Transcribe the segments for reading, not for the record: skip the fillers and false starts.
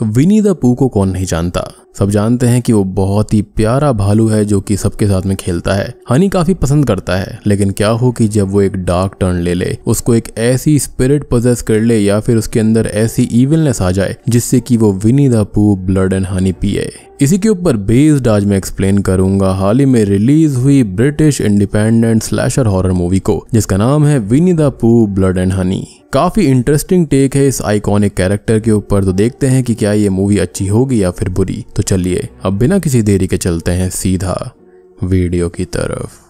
विनी the पू को कौन नहीं जानता। सब जानते हैं कि वो बहुत ही प्यारा भालू है जो कि सबके साथ में खेलता है, हनी काफी पसंद करता है। लेकिन क्या हो कि जब वो एक डार्क टर्न ले ले, उसको एक ऐसी स्पिरिट पोजेस कर ले या फिर उसके अंदर ऐसी इविलनेस आ जाए जिससे कि वो विनी द पू ब्लड एंड हनी पिए। इसी के ऊपर बेस्ड आज मैं एक्सप्लेन करूंगा हाल ही में रिलीज हुई British independent slasher horror movie को, जिसका नाम है विनी द पू ब्लड एंड हनी। काफी इंटरेस्टिंग टेक है इस आइकॉनिक कैरेक्टर के ऊपर, तो देखते हैं कि क्या ये मूवी अच्छी होगी या फिर बुरी। तो चलिए अब बिना किसी देरी के चलते हैं सीधा वीडियो की तरफ।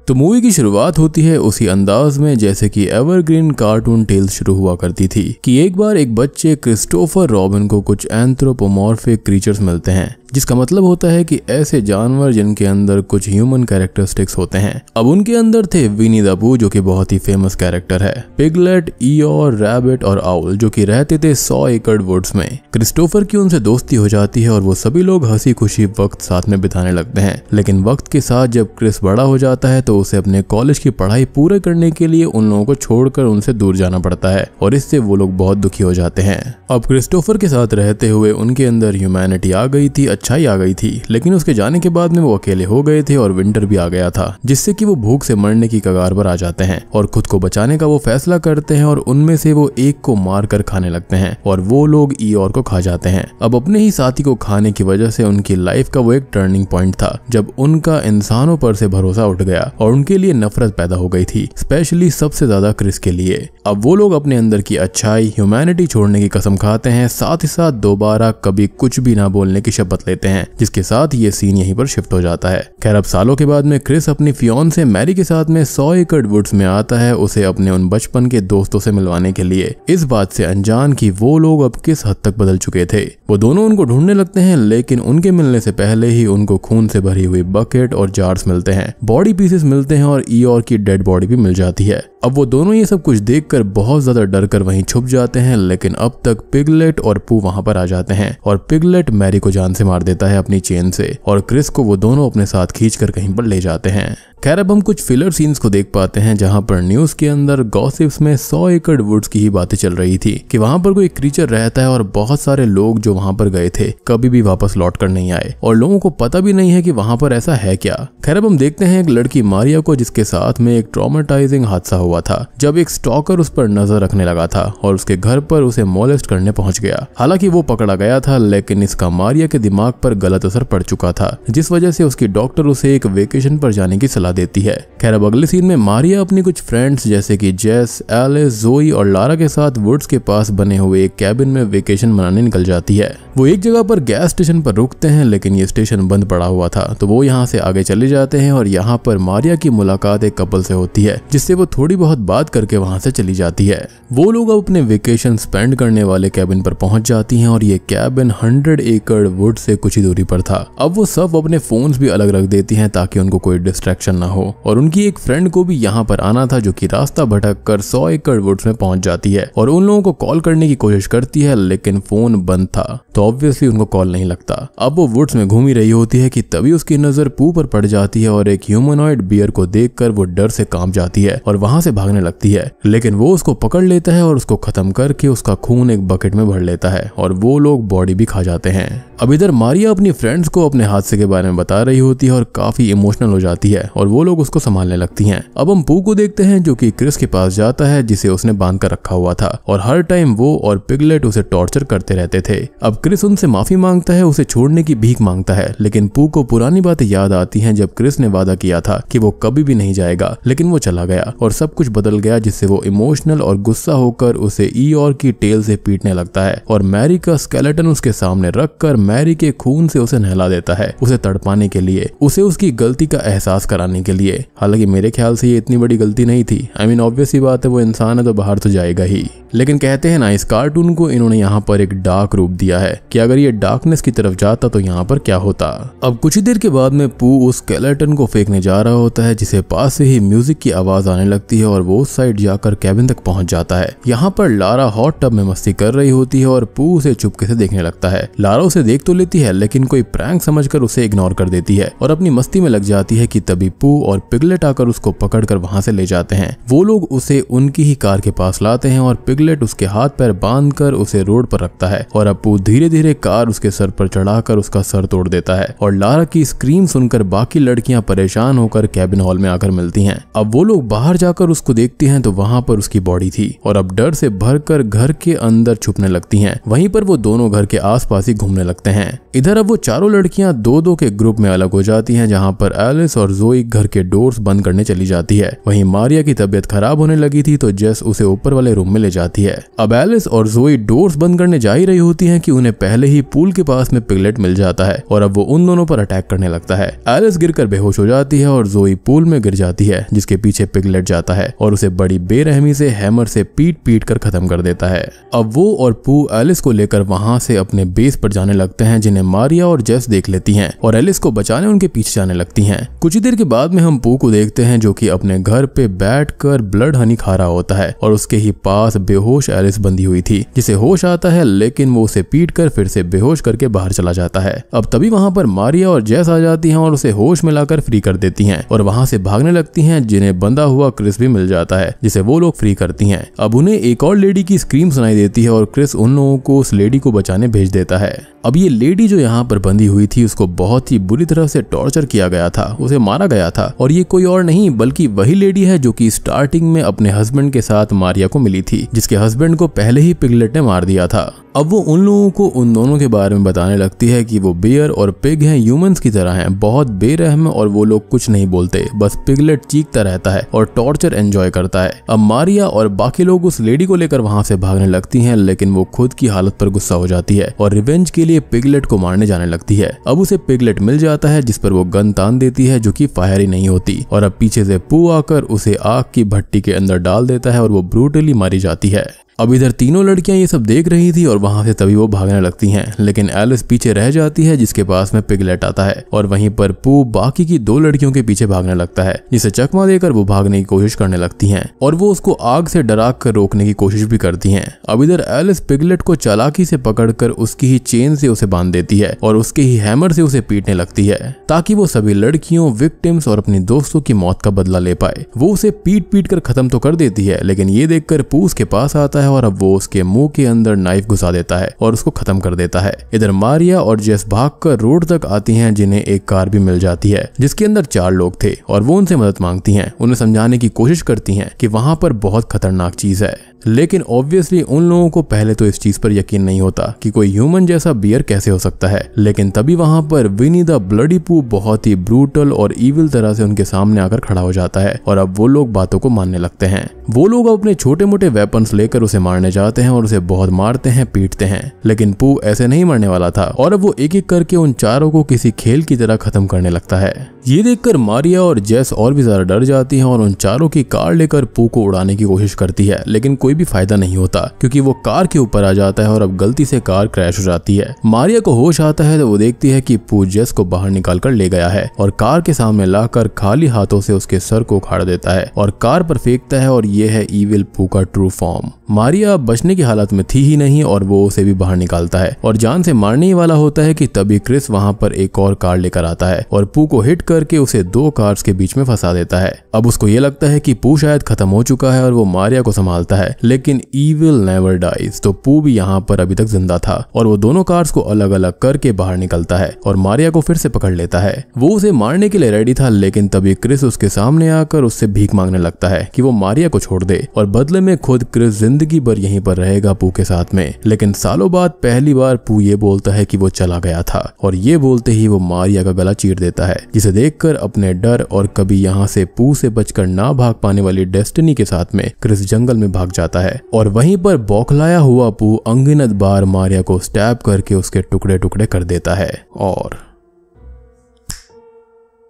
तो मूवी की शुरुआत होती है उसी अंदाज में जैसे कि एवरग्रीन कार्टून टेल्स शुरू हुआ करती थी, कि एक बार एक बच्चे क्रिस्टोफर रॉबिन को कुछ एंथ्रोपोमॉर्फिक क्रीचर्स मिलते हैं, जिसका मतलब होता है कि ऐसे जानवर जिनके अंदर कुछ ह्यूमन कैरेक्टरिस्टिक्स होते हैं। अब उनके अंदर थे विनी द पू जो कि बहुत ही फेमस कैरेक्टर है, पिगलेट, ईयर, रैबिट और आउल जो कि रहते थे 100 एकड़ वुड्स में। क्रिस्टोफर की उनसे दोस्ती हो जाती है और वो सभी लोग हंसी खुशी वक्त साथ में बिताने लगते हैं। लेकिन वक्त के साथ जब क्रिस बड़ा हो जाता है तो उसे अपने कॉलेज की पढ़ाई पूरे करने के लिए उन लोगों को छोड़कर उनसे दूर जाना पड़ता है और इससे वो लोग बहुत दुखी हो जाते हैं। अब क्रिस्टोफर के साथ रहते हुए उनके अंदर ह्यूमैनिटी आ गई थी, अच्छाई आ गई थी, लेकिन उसके जाने के बाद में वो अकेले हो गए थे और विंटर भी आ गया था, जिससे कि वो भूख से मरने की कगार पर आ जाते हैं और खुद को बचाने का वो फैसला करते हैं और उनमें से वो एक को मार कर खाने लगते हैं और वो लोग ईयर को खा जाते हैं। अब अपने ही साथी को खाने की वजह से उनकी लाइफ का वो एक टर्निंग पॉइंट था जब उनका इंसानों पर से भरोसा उठ गया और उनके लिए नफरत पैदा हो गई थी, स्पेशली सबसे ज्यादा क्रिस के लिए। अब वो लोग अपने अंदर की अच्छाई, ह्यूमैनिटी छोड़ने की कसम खाते हैं, साथ ही साथ दोबारा कभी कुछ भी ना बोलने की शपथ लेते हैं, जिसके साथ ये सीन यहीं पर शिफ्ट हो जाता है। खैर अब सालों के बाद में क्रिस अपनी फियोंसे मैरी के साथ में 100 एकड़ वुड्स में आता है, उसे अपने उन बचपन के दोस्तों से मिलवाने के लिए, इस बात से अनजान कि वो लोग अब किस हद तक बदल चुके थे। वो दोनों उनको ढूंढने लगते हैं, लेकिन उनके मिलने से पहले ही उनको खून से भरी हुई बकेट और जार्स मिलते हैं, बॉडी पीसेस मिलते हैं और ईयर की डेड बॉडी भी मिल जाती है। अब वो दोनों ये सब कुछ देखकर बहुत ज्यादा डर कर वहीं छुप जाते हैं, लेकिन अब तक पिगलेट और पू वहां पर आ जाते हैं और पिगलेट मैरी को जान से मार देता है अपनी चेन से और क्रिस को वो दोनों अपने साथ खींचकर कहीं पर ले जाते हैं। खैर अब हम कुछ फिलर सीन्स को देख पाते हैं जहां पर न्यूज के अंदर गॉसिप्स में 100 एकड़ वुड्स की ही बातें चल रही थी कि वहां पर कोई क्रीचर रहता है और बहुत सारे लोग जो वहां पर गए थे कभी भी वापस लौट कर नहीं आए और लोगों को पता भी नहीं है कि वहां पर ऐसा है क्या। खैर अब हम देखते हैं एक लड़की मारिया को, जिसके साथ में एक ट्रॉमेटाइजिंग हादसा हुआ था जब एक स्टॉकर उस पर नजर रखने लगा था और उसके घर पर उसे मोलेस्ट करने पहुंच गया। हालांकि वो पकड़ा गया था, लेकिन इसका मारिया के दिमाग पर गलत असर पड़ चुका था, जिस वजह से उसकी डॉक्टर उसे एक वेकेशन पर जाने की सलाह देती है। खैर अब अगले सीन में मारिया अपनी कुछ फ्रेंड्स जैसे कि जेस, एलिस, जोई और लारा के साथ वुड्स के पास बने हुए एक कैबिन में वेकेशन मनाने निकल जाती है। वो एक जगह पर गैस स्टेशन पर रुकते हैं, लेकिन ये स्टेशन बंद पड़ा हुआ था, तो वो यहाँ से आगे चले जाते हैं और यहाँ पर मारिया की मुलाकात एक कपल से होती है, जिससे वो थोड़ी बहुत बात करके वहां से चली जाती है। वो लोग अब अपने वेकेशन स्पेंड करने वाले कैबिन पर पहुंच जाती हैं और ये कैबिन 100 एकड़ वुड से कुछ ही दूरी पर था। अब वो सब अपने फोन्स भी अलग रख देती हैं ताकि उनको कोई डिस्ट्रैक्शन ना हो और उनकी एक फ्रेंड को भी यहाँ पर आना था, जो कि रास्ता भटक कर 100 एकड़ वुड्स में पहुंच जाती है और उन लोगों को कॉल करने की कोशिश करती है, लेकिन फोन बंद था तो ऑब्वियसली उनको कॉल नहीं लगता। अब वो वुड्स में घूमी रही होती है कि तभी उसकी नजर पू पर पड़ जाती है और एक ह्यूमनॉइड बियर को देखकर वो डर से कांप जाती है और वहां से भागने लगती है, लेकिन वो उसको पकड़ लेता है और उसको खत्म करके उसका खून एक बकेट में भर लेता है और वो लोग बॉडी भी खा जाते हैं। अब इधर मारिया अपनी फ्रेंड्स को अपने हादसे के बारे में बता रही होती है और काफी इमोशनल हो जाती है और वो लोग उसको संभालने लगती हैं। अब हम पू को देखते हैं जो कि क्रिस के पास जाता है, जिसे उसने बांध कर रखा हुआ था और हर टाइम वो और पिगलेट उसे टॉर्चर करते रहते थे। अब क्रिस उनसे माफी मांगता है, उसे छोड़ने की भीख मांगता है, लेकिन पू को पुरानी बातें याद आती हैं जब क्रिस ने वादा किया था कि वो कभी भी नहीं जाएगा, लेकिन वो चला गया और सब कुछ बदल गया, जिससे वो इमोशनल और गुस्सा होकर उसे ईयर की टेल से पीटने लगता है और मैरी का स्केलेटन उसके सामने रखकर मैरी के खून से उसे नहला देता है, उसे तड़पाने के लिए, उसे उसकी गलती का एहसास कराने के लिए। हालांकि मेरे ख्याल से ये इतनी बड़ी गलती नहीं थी। आई मीन ऑब्वियस ही बात है, वो इंसान है तो बाहर तो जाएगा ही, लेकिन कहते हैं ना इस कार्टून को इन्होंने यहाँ पर एक डार्क रूप दिया है कि अगर ये डार्कनेस की तरफ जाता तो यहाँ पर क्या होता। अब कुछ ही देर के बाद में पू उस स्केलेटन को फेंकने जा रहा होता है, जिसे पास से ही म्यूजिक की आवाज आने लगती है और वो उस साइड जाकर कैबिन तक पहुंच जाता है। यहाँ पर लारा हॉट टब में मस्ती कर रही होती है और पू उसे चुपके से देखने लगता है। लारा उसे देख तो लेती है, लेकिन कोई प्रैंक समझकर उसे इग्नोर कर देती है और अपनी मस्ती में लग जाती है कि तभी पू और पिगलेट आकर उसको पकड़कर वहां से ले जाते हैं। वो लोग उसे उनकी ही कार के पास लाते हैं और पिगलेट उसके हाथ पैर बांधकर उसे रोड पर रखता है और अब पू धीरे धीरे धीरे कार उसके सर पर चढ़ाकर उसका सर तोड़ देता है और लारा की स्क्रीम सुनकर बाकी लड़कियां परेशान होकर कैबिन हॉल में आकर मिलती हैं। अब वो लोग बाहर जाकर उसको देखती हैं तो वहां पर उसकी बॉडी थी और अब डर से भरकर घर के अंदर छुपने लगती हैं। वहीं पर वो दोनों घर के आसपास ही घूमने लगते हैं। इधर अब वो चारों लड़कियां दो दो के ग्रुप में अलग हो जाती हैं, जहां पर एलिस और जोई घर के डोर्स बंद करने चली जाती है। वहीं मारिया की तबीयत खराब होने लगी थी तो जेस उसे ऊपर वाले रूम में ले जाती है। अब एलिस और जोई डोर्स बंद करने जा ही रही होती हैं कि उन्हें पहले ही पूल के पास में पिगलेट मिल जाता है और अब वो उन दोनों पर अटैक करने लगता है। एलिस गिरकर बेहोश हो जाती है और जोई पूल में गिर जाती है, जिसके पीछे पिगलेट जाता है और उसे बड़ी बेरहमी से हैमर से पीट कर खत्म कर देता है। अब वो और पू एलिस को लेकर वहां से अपने बेस पर जाने लगते हैं, जिन्हें मारिया और जेस देख लेती हैं और एलिस को बचाने उनके पीछे जाने लगती हैं। कुछ ही देर के बाद में हम पू को देखते हैं जो कि अपने घर पे बैठकर ब्लड हनी खा रहा होता है और उसके ही पास बेहोश एलिस बंधी हुई थी, जिसे होश आता है लेकिन वो उसे पीटकर फिर से बेहोश करके बाहर चला जाता है। अब तभी वहां पर मारिया और जेस आ जाती हैं और उसे होश में लाकर फ्री कर देती हैं और वहां से भागने लगती हैं, जिन्हें बंधा हुआ क्रिस भी मिल जाता है, जिसे वो लोग फ्री करती हैं। अब उन्हें एक और लेडी की स्क्रीम सुनाई देती है और क्रिस उन लोगों को उस लेडी को बचाने भेज देता है। अब ये लेडी जो यहाँ पर बंधी हुई थी उसको बहुत ही बुरी तरह से टॉर्चर किया गया था, उसे मारा गया था और ये कोई और नहीं बल्कि वही लेडी है जो कि स्टार्टिंग में अपने हस्बैंड के साथ मारिया को मिली थी, जिसके हस्बैंड को पहले ही पिगलेट ने मार दिया था। अब वो उन लोगों को उन दोनों के बारे में बताने लगती है कि वो बेयर और पिग हैं, ह्यूमंस की तरह हैं, बहुत बेरहम और वो लोग कुछ नहीं बोलते, बस पिगलेट चीखता रहता है और टॉर्चर एंजॉय करता है। अब मारिया और बाकी लोग उस लेडी को लेकर वहां से भागने लगती हैं, लेकिन वो खुद की हालत पर गुस्सा हो जाती है और रिवेंज के लिए पिगलेट को मारने जाने लगती है। अब उसे पिगलेट मिल जाता है जिस पर वो गन तान देती है जो कि फायर ही नहीं होती और अब पीछे से पू आकर उसे आग की भट्टी के अंदर डाल देता है और वो ब्रूटली मारी जाती है। अब इधर तीनों लड़कियां ये सब देख रही थी और वहां से तभी वो भागने लगती हैं, लेकिन एलिस पीछे रह जाती है जिसके पास में पिगलेट आता है और वहीं पर पू बाकी की दो लड़कियों के पीछे भागने लगता है, जिसे चकमा देकर वो भागने की कोशिश करने लगती हैं और वो उसको आग से डरा कर रोकने की कोशिश भी करती हैं। अब इधर एलिस पिगलेट को चालाकी से पकड़कर उसकी ही चेन से उसे बांध देती है और उसके ही हैमर से उसे पीटने लगती है ताकि वो सभी लड़कियों, विक्टिम्स और अपनी दोस्तों की मौत का बदला ले पाए। वो उसे पीट कर खत्म तो कर देती है, लेकिन ये देखकर पू उसके पास आता है और अब वो उसके मुंह के अंदर नाइफ घुसा देता है और उसको खत्म कर देता है। इधर मारिया और जेस भागकर रोड तक आती हैं, जिन्हें एक कार भी मिल जाती है जिसके अंदर 4 लोग थे और वो उनसे मदद मांगती हैं, उन्हें समझाने की कोशिश करती हैं कि वहां पर बहुत खतरनाक चीज है। लेकिन ऑब्वियसली उन लोगों को पहले तो इस चीज पर यकीन नहीं होता कि कोई ह्यूमन जैसा बियर कैसे हो सकता है, लेकिन तभी वहां पर विनी द ब्लडी पू बहुत ही ब्रूटल और इविल तरह से उनके सामने आकर खड़ा हो जाता है और अब वो लोग बातों को मानने लगते हैं। वो लोग अपने छोटे मोटे वेपन्स लेकर उसे मारने जाते हैं और उसे बहुत मारते हैं, पीटते हैं, लेकिन पू ऐसे नहीं मरने वाला था और अब वो एक एक करके उन चारों को किसी खेल की तरह खत्म करने लगता है। ये देखकर मारिया और जेस और भी ज्यादा डर जाती हैं और उन चारों की कार लेकर पू को उड़ाने की कोशिश करती है, लेकिन कोई भी फायदा नहीं होता क्योंकि वो कार के ऊपर आ जाता है और अब गलती से कार क्रैश हो जाती है। मारिया को होश आता है तो वो देखती है कि पू जेस को बाहर निकाल कर ले गया है और कार के सामने लाकर खाली हाथों से उसके सर को उखाड़ देता है और कार पर फेंकता है और ये है इविल पू का ट्रू फॉर्म। मारिया बचने की हालत में थी ही नहीं और वो उसे भी बाहर निकालता है और जान से मारने ही वाला होता है कि तभी क्रिस वहां पर एक और कार लेकर आता है और पू को हिट करके उसे 2 कार्स के बीच में फंसा देता है। अब उसको ये लगता है कि पू शायद खत्म हो चुका है और वो मारिया को संभालता है, लेकिन ईविल नेवर डाइज, तो पू भी यहाँ पर अभी तक जिंदा था और वो दोनों कार्स को अलग अलग करके बाहर निकलता है और मारिया को फिर से पकड़ लेता है। वो उसे मारने के लिए रेडी था, लेकिन तभी क्रिस उसके सामने आकर उससे भीख मांगने लगता है कि वो मारिया को छोड़ दे और बदले में खुद क्रिस जिंदगी भर यहीं पर रहेगा पू के साथ में। लेकिन सालों बाद पहली बार पू ये बोलता है कि वो चला गया था और ये बोलते ही वो मारिया का गला चीर देता है, जिसे देखकर अपने डर और कभी यहाँ से पू से बचकर ना भाग पाने वाली डेस्टिनी के साथ में क्रिस जंगल में भाग जाता है और वहीं पर बौखलाया हुआ पू अनगिनत बार मारिया को स्टैब करके उसके टुकड़े टुकड़े कर देता है और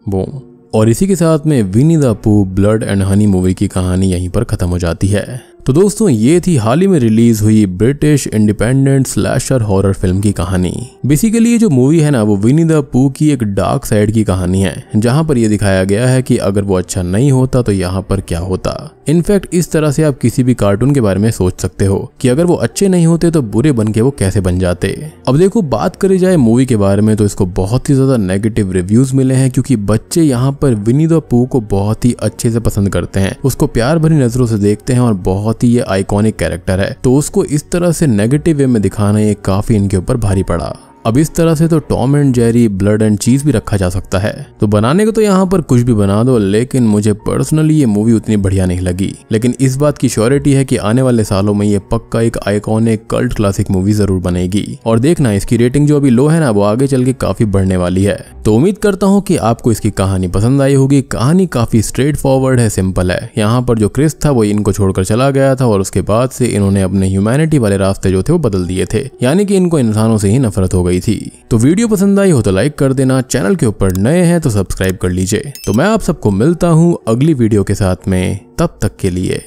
बूम। और इसी के साथ में विनी द पू ब्लड एंड हनी मूवी की कहानी यहीं पर खत्म हो जाती है। तो दोस्तों ये थी हाल ही में रिलीज हुई British independent slasher horror film की कहानी। बेसिकली ये जो मूवी है ना वो विनी द पू की एक डार्क साइड की कहानी है, जहां पर ये दिखाया गया है कि अगर वो अच्छा नहीं होता तो यहाँ पर क्या होता। इनफैक्ट इस तरह से आप किसी भी कार्टून के बारे में सोच सकते हो कि अगर वो अच्छे नहीं होते तो बुरे बन के वो कैसे बन जाते। अब देखो, बात करी जाए मूवी के बारे में तो इसको बहुत ही ज्यादा नेगेटिव रिव्यूज मिले हैं, क्योंकि बच्चे यहाँ पर विनी द पू को बहुत ही अच्छे से पसंद करते हैं, उसको प्यार भरी नजरों से देखते हैं और बहुत ही ये आइकॉनिक कैरेक्टर है, तो उसको इस तरह से नेगेटिव वे में दिखाना ये काफी इनके ऊपर भारी पड़ा। अब इस तरह से तो Tom and Jerry, blood and चीज भी रखा जा सकता है, तो बनाने को तो यहाँ पर कुछ भी बना दो, लेकिन मुझे पर्सनली ये मूवी उतनी बढ़िया नहीं लगी। लेकिन इस बात की श्योरिटी है कि आने वाले सालों में ये पक्का एक आइकॉनिक कल्ट क्लासिक मूवी जरूर बनेगी। और देखना, इसकी रेटिंग जो अभी लो है ना, वो आगे चल के काफी बढ़ने वाली है। तो उम्मीद करता हूँ कि आपको इसकी कहानी पसंद आई होगी। कहानी काफी स्ट्रेट फॉरवर्ड है, सिंपल है। यहाँ पर जो क्रिस था वो इनको छोड़कर चला गया था और उसके बाद से इन्होंने अपने ह्यूमैनिटी वाले रास्ते जो थे वो बदल दिए थे, यानी कि इनको इंसानों से ही नफरत हो गई थी। तो वीडियो पसंद आई हो तो लाइक कर देना, चैनल के ऊपर नए हैं तो सब्सक्राइब कर लीजिए। तो मैं आप सबको मिलता हूँ अगली वीडियो के साथ में, तब तक के लिए।